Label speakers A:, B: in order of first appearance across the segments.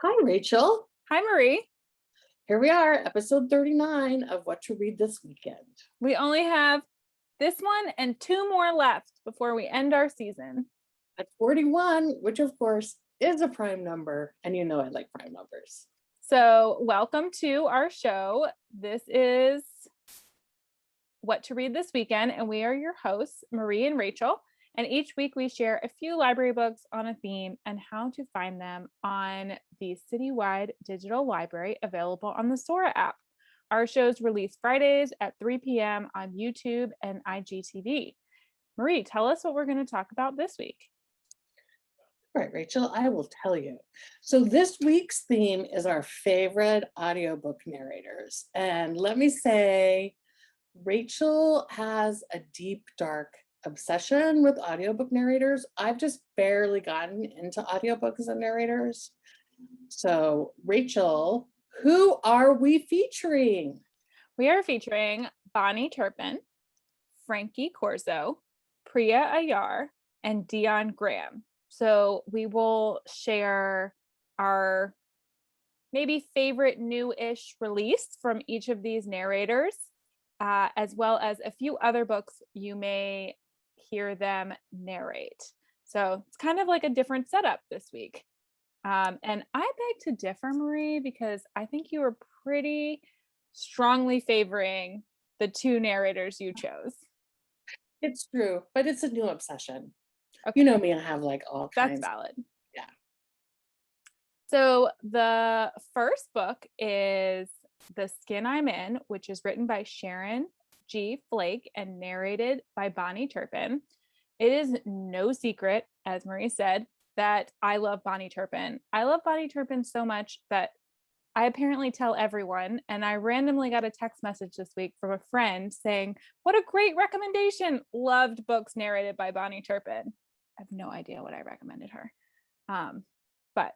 A: Hi, Rachel.
B: Hi, Marie.
A: Here we are, episode 39 of What to Read This Weekend.
B: We only have this one and two more left before we end our season.
A: At 41, which of course is a prime number, and you know I like prime numbers.
B: So welcome to our show. This is What to Read This Weekend, and we are your hosts, Marie and Rachel. And each week we share a few library books on a theme and how to find them on the Citywide Digital Library available on the Sora app. Our shows release Fridays at 3 p.m. on YouTube and IGTV. Marie, tell us what we're going to talk about this week.
A: All right, Rachel, I will tell you. So this week's theme is our favorite audiobook narrators. And let me say, Rachel has a deep, dark obsession with audiobook narrators. I've just barely gotten into audiobooks and narrators. So, Rachel, who are we featuring?
B: We are featuring BAHNI TURPIN, FRANKIE CORZO, PRIYA AYYAR, and DION Graham. So we will share our maybe favorite new-ish release from each of these narrators, as well as a few other books you may hear them narrate. So it's kind of like a different setup this week. And I beg to differ, Marie, because I think you were pretty strongly favoring the two narrators you chose.
A: It's true, but it's a new obsession.
B: Okay.
A: You know me, I have like all kinds.
B: That's valid.
A: Yeah.
B: So the first book is The Skin I'm In, which is written by Sharon G. Flake and narrated by BAHNI TURPIN. It is no secret, as Marie said, that I love BAHNI TURPIN. I love BAHNI TURPIN so much that I apparently tell everyone, and I randomly got a text message this week from a friend saying, "What a great recommendation. Loved books narrated by BAHNI TURPIN." I have no idea what I recommended her. But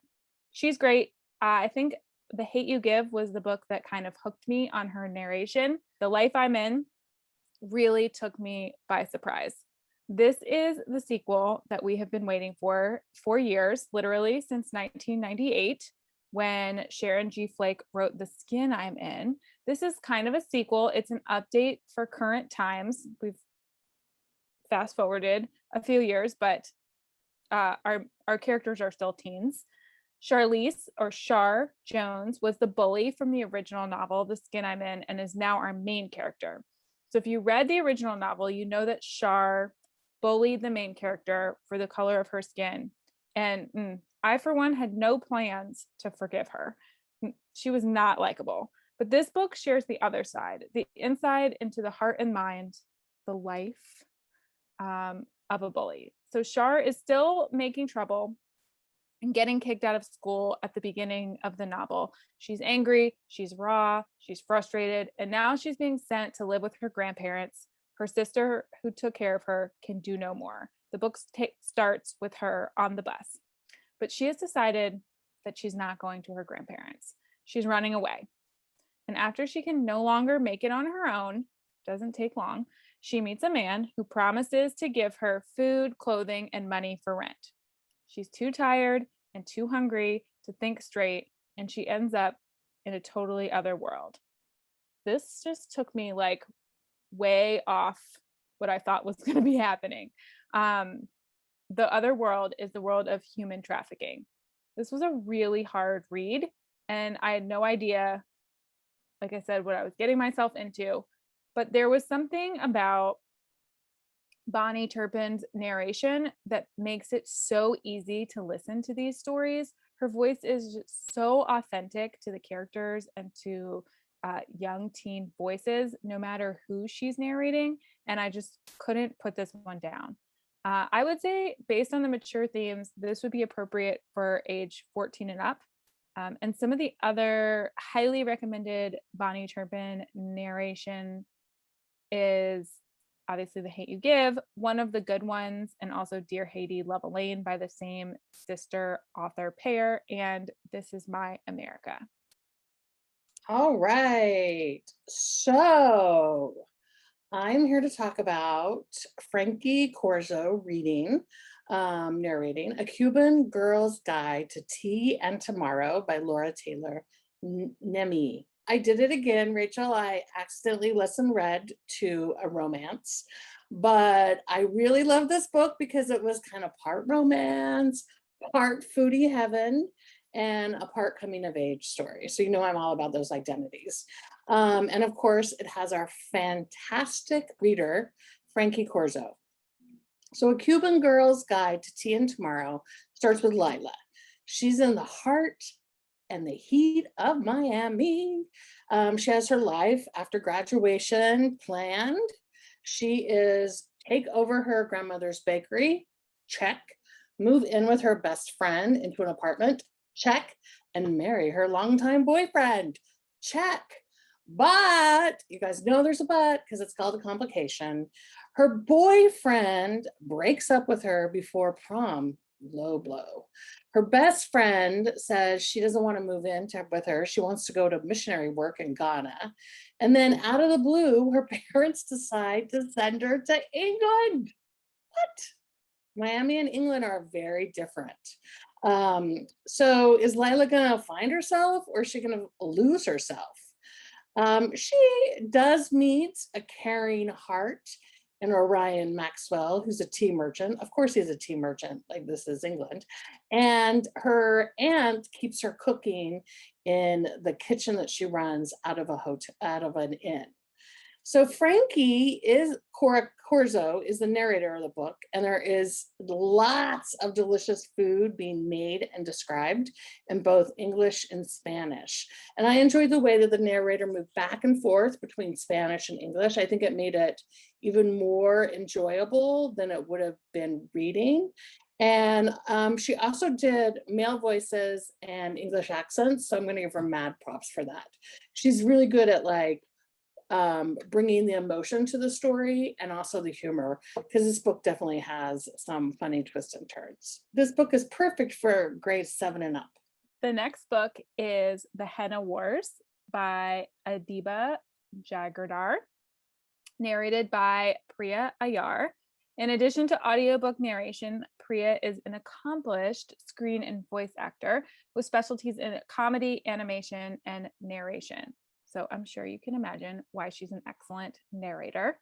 B: she's great. I think The Hate You Give was the book that kind of hooked me on her narration. The Life I'm In really took me by surprise. This is the sequel that we have been waiting for years, literally since 1998, when Sharon G. Flake wrote The Skin I'm In. This is kind of a sequel. It's an update for current times. We've fast forwarded a few years, but our characters are still teens. Charlize, or Char Jones, was the bully from the original novel, The Skin I'm In, and is now our main character. So if you read the original novel, you know that Char bullied the main character for the color of her skin. And I, for one, had no plans to forgive her. She was not likable. But this book shares the other side, the insight into the heart and mind, the life of a bully. So Char is still making trouble and getting kicked out of school at the beginning of the novel. She's angry, she's raw, she's frustrated, and now she's being sent to live with her grandparents. Her sister, who took care of her, can do no more. The book starts with her on the bus, but she has decided that she's not going to her grandparents. She's running away. And after she can no longer make it on her own, doesn't take long, she meets a man who promises to give her food, clothing, and money for rent. She's too tired and too hungry to think straight, and she ends up in a totally other world. This just took me like way off what I thought was going to be happening. The other world is the world of human trafficking. This was a really hard read, and I had no idea, like I said, what I was getting myself into. But there was something about BAHNI TURPIN's narration that makes it so easy to listen to these stories. Her voice is just so authentic to the characters and to young teen voices, no matter who she's narrating. And I just couldn't put this one down. I would say, based on the mature themes, this would be appropriate for age 14 and up. And some of the other highly recommended BAHNI TURPIN narration is obviously The Hate You Give, one of the good ones, and also Dear Haiti, Love Elaine by the same sister author pair, and This Is My America.
A: All right. So I'm here to talk about FRANKIE CORZO reading narrating A Cuban Girl's Guide to Tea and Tomorrow by Laura Taylor Namey. I did it again, Rachel. I accidentally read to a romance, but I really love this book because it was kind of part romance, part foodie heaven, and a part coming of age story. So you know I'm all about those identities. And of course, it has our fantastic reader, Frankie CORZO. So A Cuban Girl's Guide to Tea and Tomorrow starts with Lila. She's in the heart and the heat of Miami. She has her life after graduation planned. She is take over her grandmother's bakery, check. Move in with her best friend into an apartment, check. And marry her longtime boyfriend, check. But you guys know there's a but because it's called a complication. Her boyfriend breaks up with her before prom, low blow. Her best friend says she doesn't want to move in with her. She wants to go to missionary work in Ghana. And then out of the blue, her parents decide to send her to England. What? Miami and England are very different. So is Lila gonna find herself or is she gonna lose herself? She does meet a caring heart in Orion Maxwell, who's a tea merchant. Of course, he's a tea merchant, like this is England. And her aunt keeps her cooking in the kitchen that she runs out of a hotel, out of an inn. So Frankie is CORZO is the narrator of the book, and there is lots of delicious food being made and described in both English and Spanish. And I enjoyed the way that the narrator moved back and forth between Spanish and English. I think it made it even more enjoyable than it would have been reading. And she also did male voices and English accents, so I'm going to give her mad props for that. She's really good at like bringing the emotion to the story and also the humor, because this book definitely has some funny twists and turns. This book is perfect for grades 7 and up.
B: The next book is The Henna Wars by Adiba Jaigirdar, narrated by PRIYA AYYAR. In addition to audiobook narration, PRIYA is an accomplished screen and voice actor with specialties in comedy, animation, and narration. So I'm sure you can imagine why she's an excellent narrator.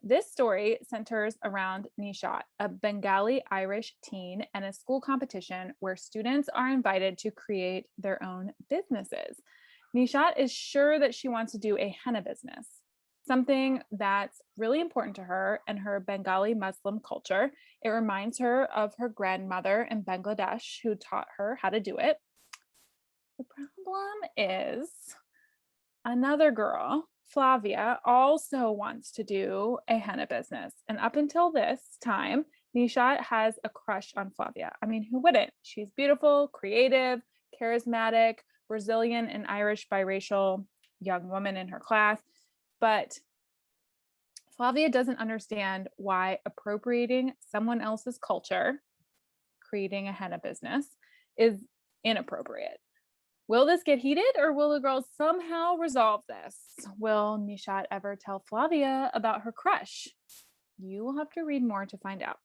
B: This story centers around Nishat, a Bengali Irish teen, and a school competition where students are invited to create their own businesses. Nishat is sure that she wants to do a henna business, something that's really important to her and her Bengali Muslim culture. It reminds her of her grandmother in Bangladesh who taught her how to do it. The problem is, another girl, Flavia, also wants to do a henna business. And up until this time, Nishat has a crush on Flavia. I mean, who wouldn't? She's beautiful, creative, charismatic, Brazilian and Irish biracial young woman in her class. But Flavia doesn't understand why appropriating someone else's culture, creating a henna business, is inappropriate. Will this get heated or will the girls somehow resolve this? Will Nishat ever tell Flavia about her crush? You will have to read more to find out.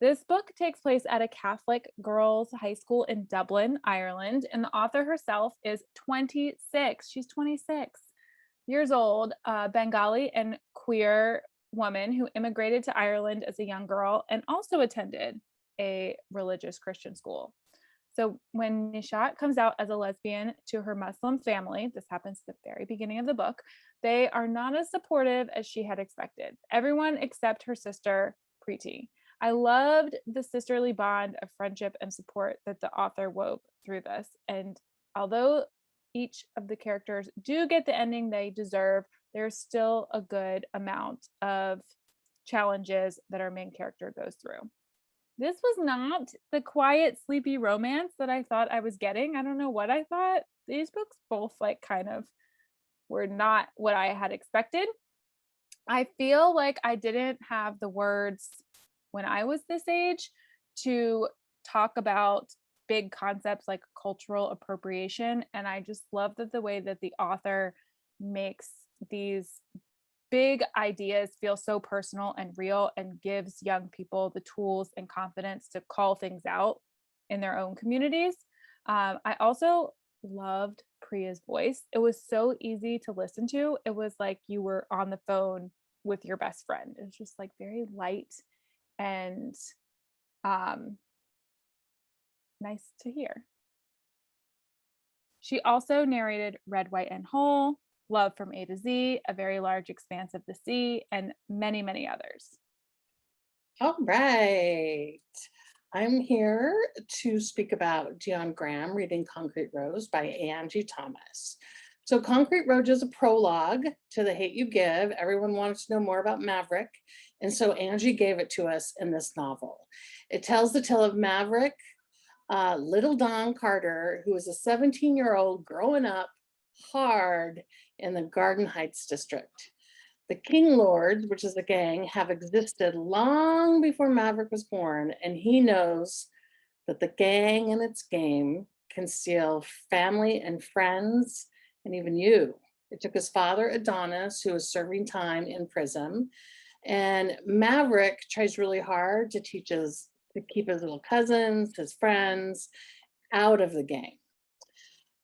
B: This book takes place at a Catholic girls' high school in Dublin, Ireland, and the author herself is 26. She's 26 years old, a Bengali and queer woman who immigrated to Ireland as a young girl and also attended a religious Christian school. So when Nishat comes out as a lesbian to her Muslim family, this happens at the very beginning of the book, they are not as supportive as she had expected. Everyone except her sister, Preeti. I loved the sisterly bond of friendship and support that the author wove through this. And although each of the characters do get the ending they deserve, there's still a good amount of challenges that our main character goes through. This was not the quiet, sleepy romance that I thought I was getting. I don't know what I thought. These books both like kind of were not what I had expected. I feel like I didn't have the words when I was this age to talk about big concepts like cultural appropriation. And I just love that the way that the author makes these big ideas feel so personal and real and gives young people the tools and confidence to call things out in their own communities. I also loved Priya's voice. It was so easy to listen to. It was like you were on the phone with your best friend. It was just like very light and nice to hear. She also narrated Red, White, and Whole, Love from A to Z, A Very Large Expanse of the Sea, and many, many others.
A: All right. I'm here to speak about Dion Graham reading Concrete Rose by Angie Thomas. So Concrete Rose is a prologue to The Hate U Give. Everyone wanted to know more about Maverick, and so Angie gave it to us in this novel. It tells the tale of Maverick, little Don Carter, who is a 17-year-old growing up hard in the Garden Heights district. The King Lords, which is the gang, have existed long before Maverick was born, and he knows that the gang and its game can steal family and friends and even you. It took his father, Adonis, who was serving time in prison, and Maverick tries really hard to keep his little cousins, his friends, out of the gang.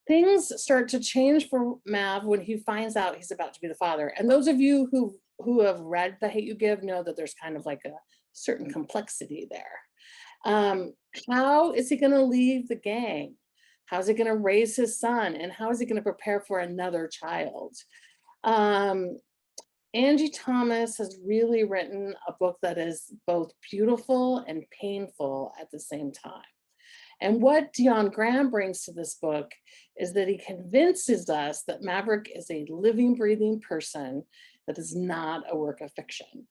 A: Things start to change for Mav when he finds out he's about to be the father. And those of you who have read The Hate U Give know that there's kind of like a certain complexity there. How is he going to leave the gang? How is he going to raise his son? And how is he going to prepare for another child? Angie Thomas has really written a book that is both beautiful and painful at the same time. And what Dion Graham brings to this book is that he convinces us that Maverick is a living, breathing person that is not a work of fiction.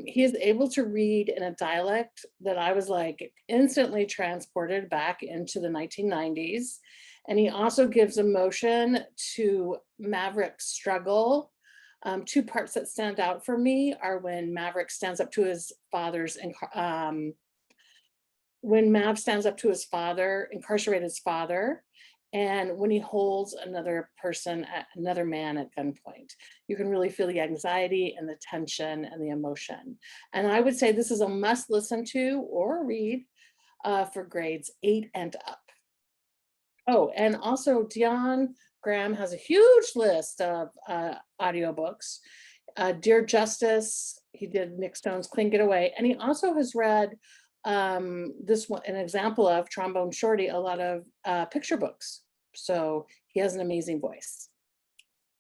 A: He is able to read in a dialect that I was like instantly transported back into the 1990s. And he also gives emotion to Maverick's struggle. Two parts that stand out for me are when Maverick stands up to his father's when Mav stands up to his father, incarcerated father, and when he holds another man at gunpoint. You can really feel the anxiety and the tension and the emotion. And I would say this is a must listen to or read for grades 8 and up. Oh, and also Dion Graham has a huge list of audiobooks. Dear Justice, he did Nick Stone's Clean Getaway, and he also has read this one, an example of Trombone Shorty, a lot of picture books. So he has an amazing voice.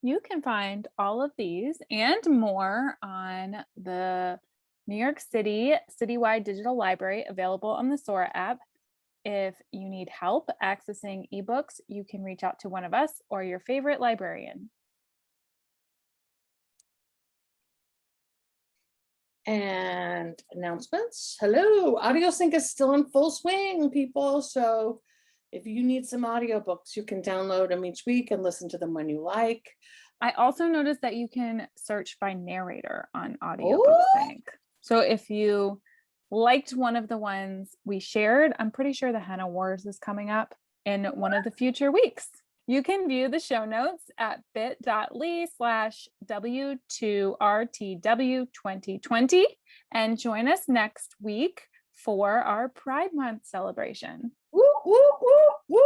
B: You can find all of these and more on the New York City Citywide Digital Library, available on the Sora app. If you need help accessing ebooks, you can reach out to one of us or your favorite librarian.
A: And announcements. Hello, AudioSync is still in full swing, people. So if you need some audiobooks, you can download them each week and listen to them when you like.
B: I also noticed that you can search by narrator on Audiobook Sync. So if you liked one of the ones we shared, I'm pretty sure the Henna Wars is coming up in one of the future weeks. You can view the show notes at bit.ly/W2RTW2020 and join us next week for our Pride Month celebration.
A: Woo, woo, woo, woo.